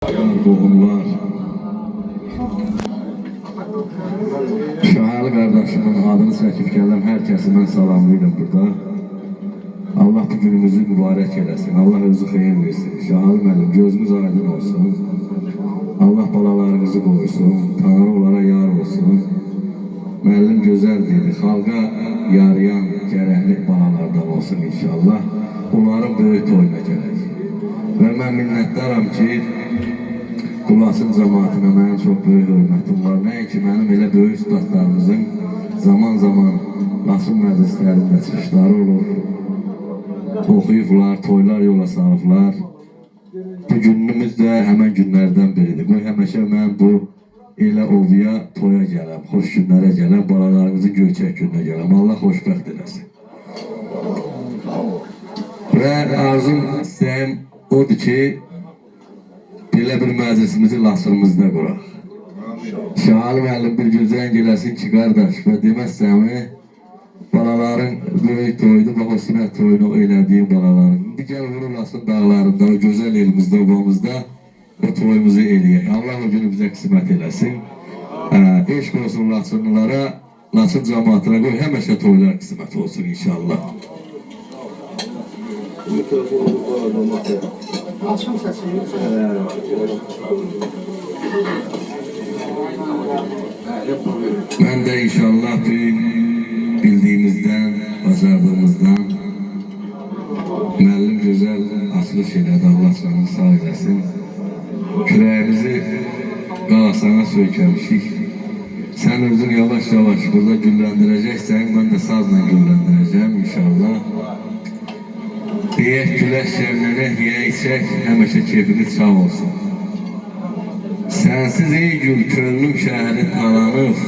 Qohumlar, Şahəli qardaşımın adını çəkib gələn hər kəsi mən salamlayıram burada. Allah bu günümüzü mübarək eləsin, Allah özü xeyir versin. Şahəli müəllim, gözümüz aydın olsun. Allah balalarınızı qoysun, Tanrı onlara yar olsun. Müəllim gözəl dedi, xalqa yarayan gərəkli balalardan olsun inşallah. Onların böyük toyuna gələk. Və mən minnətdaram ki, Qulasın cəmaatına mənim çox böyük hörmətim var. Nəinki mənim elə böyük üstadlarımızın zaman-zaman Laçın məclislərində çıxışları olur. Oxuyublar, toylar yola salıblar. Bu günümüz də həmən günlərdən biridir. Qoy həmişə mən bu elə ovya toya gələm, xoş günlərə gələm, balalarımızın göyçək gününə gələm. Allah xoşbəxt eləsin. Və arzum, istəyim odur ki, belə bir məclisimizi Laçınımızda quraq. Şahəli müəllim bir gün zəng eləsin ki, qardaş, və deməzsəmi, balaların böyük toydu, bax o sünət toyunu elədiyim balaların. İndi gəl vurur Laçın dağlarında, o gözəl elimizdə, obamızda o toyumuzu eləyək. Allah o günü bizə qismət eləsin. Eşq olsun Laçınlılara, Laçın cəmaatına qoy, həmişə toylar qismət olsun inşallah. Açın səsini. Mən də inşallah bildiyimizdən, bacardığımızdan müəllim gözəl açılış elədi, Allah canını sağ eləsin. Kürəyimizi qalasana söykəmişik. Sən özün yavaş-yavaş burada gülləndirəcəksən, mən də sazla gülləndirəcəm inşallah. Deyək güləş yerlənək, yeyəcək, həmişə keyfimiz çağ olsun. Sənsiz ey gül, könlüm şəhəri talanıb,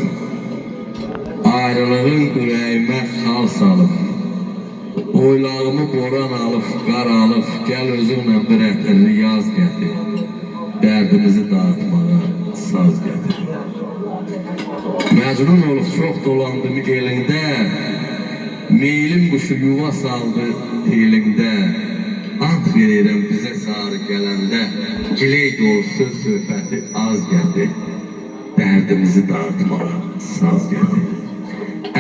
ayrılığın ürəyimə xal salıb. Oylağımı boran alıb, qar alıb, gəl özünlə bir ətərli yaz gətir, dərdimizi dağıtmağa saz gətir. Məcnun olub çox dolandım elində, meylim quşu yuva saldı elində, ant verirəm bizə sarı gələndə, giley dolsun söhbəti az gətir, dərdimizi dağıtmağa saz gətir.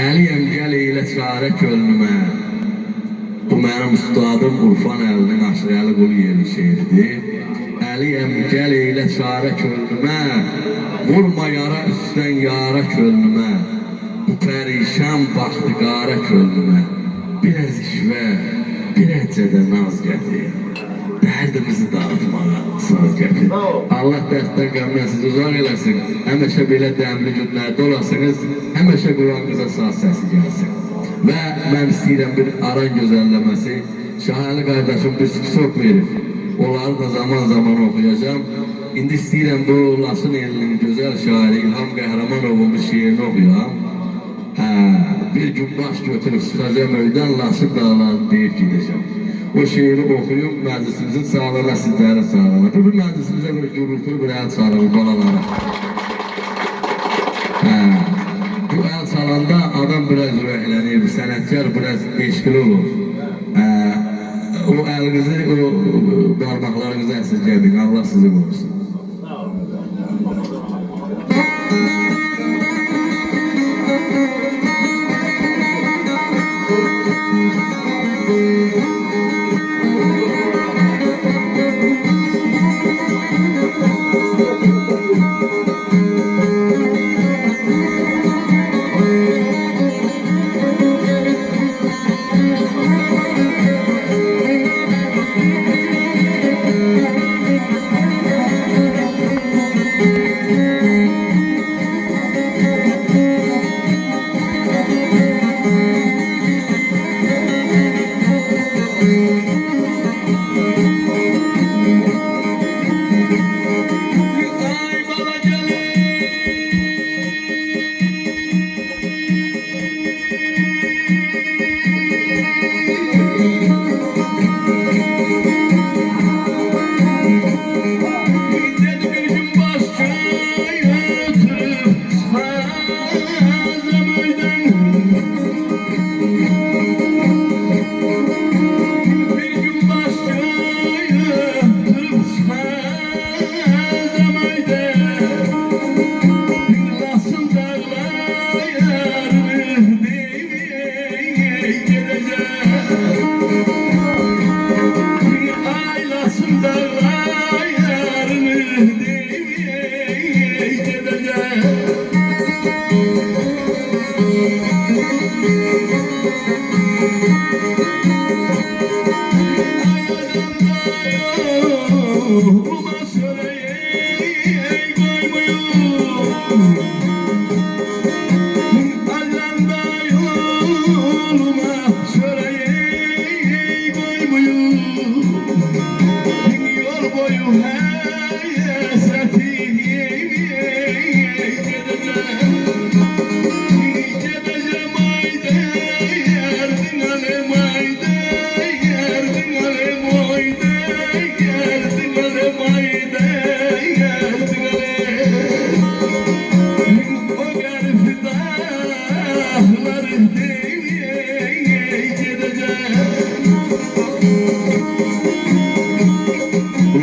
Əliyəm gəl eylə çarə könlümə, bu mənim ustadım Urfan əlinin Aşırəli Quliyevin şeiridir. Əliyəm gəl eylə çarə könlümə, vurma yara üstdən yara könlümə, bu pərişan baxdı qara könlümə, biraz işvə, bir əcədə naz gətir, dərdimizi dağıtmağa saz gətir. Allah dərddən qəmdən sizi uzaq eləsin, həmişə belə dəmli günlərdə olasınız, həmişə qulağınıza saz səsi gəlsin. Və mən istəyirəm bir aran gözəlləməsi, Şahəli qardaşım bir spesok verib, onları da zaman-zaman oxuyacam. İndi istəyirəm bu Laçın elinin gözəl şairi İlham Qəhrəmanovun bir şiirini oxuyam. Bir gün baş götürüb çıxacam öydən, Laçın dağlarını deyib gedəcəm. O şiiri oxuyum, məclisimizin sağlığına, sizlərə sağlığına. Bu bir məclisimizə bir gürültülü bir əl çalır balalara. Bu əl çalanda adam biraz ürəklənir, sənətkar biraz eşqili olur. O əlinizi, o qarmaqlarınızı əsirgədin, Allah sizi qorusun.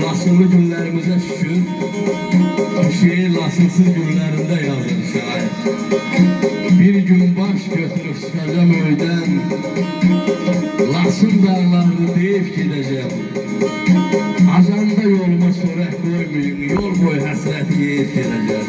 Lasılı günlerimize şükür, şiir lasılsız günlerinde yazır şair. Bir gün baş götürüp çıkacağım öyden, Lasın dağlarını deyip gideceğim. Azanda yoluma soraq koymayın, yol boyu hasreti yiyip gideceğim.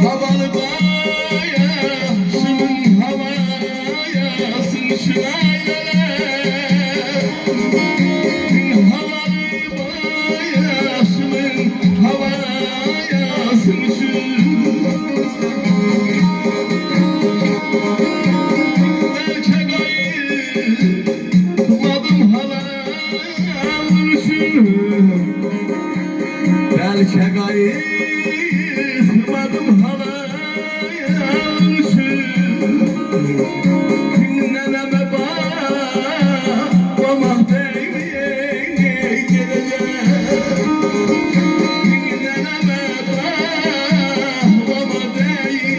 Havalı bayasın havayasın şılaylar. Havalı bayasın havayasın belki kayıtmadım halalısın. Belki kayıtmadım halalısın. Neneme babama değmeye geleceğim. Neneme babama değmeye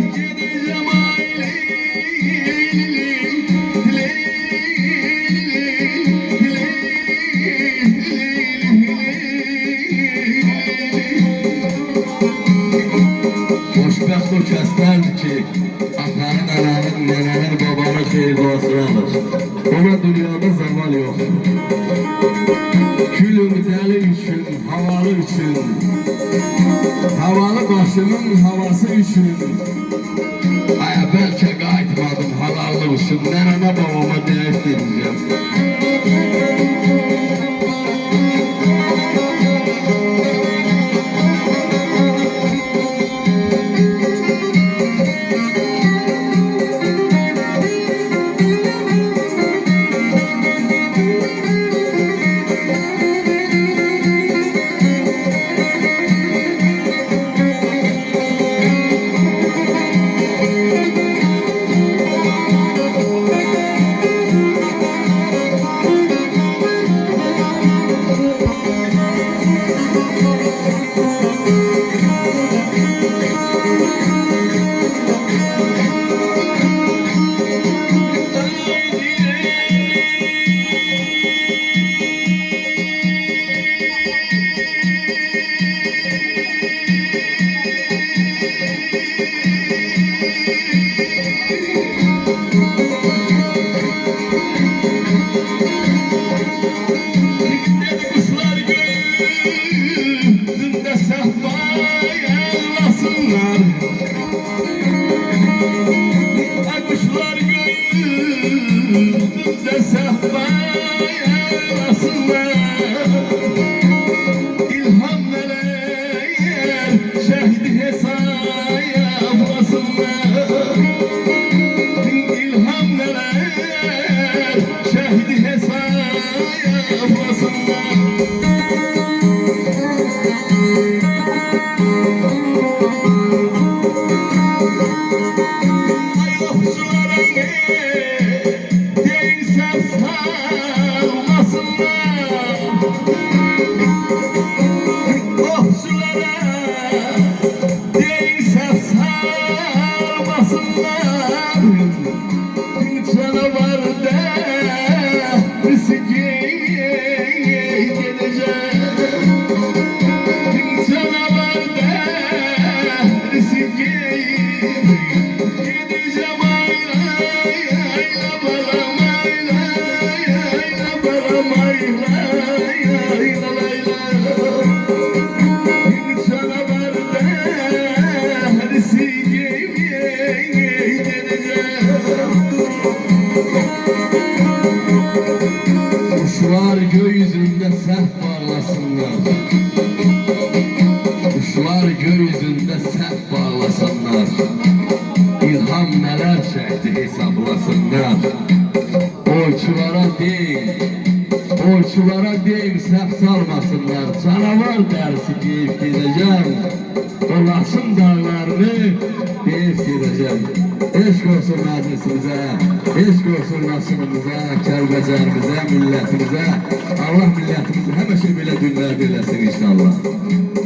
geleceğim. Xoşbəxt o kəslərdir ki, atanın, ananın, nənənin, babanın xeyir duasını alır. Ona dünyada zaman yoxdur. Külüm dəli üçün, havalı üçün, havalı başımın havası üçün. Aya bəlkə qayıtmadım halallı üçün, nənəmə babama deyib gedəcəm. Ay, gökyüzünde səhv bağlasınlar. Kuşlar gökyüzünde səhv bağlasınlar. İlham neler çekti hesaplasınlar. Oyçulara değil səhv salmasınlar. Canavar dersi deyip gideceğim. Dolaşım dağlarını deyip gideceğim. Eşq olsun məclisimizə, eşq olsun Nasımımıza, Kəlbəcərimizə, millətimizə. Allah millətimizi həmişə belə günlər eləsin inşallah.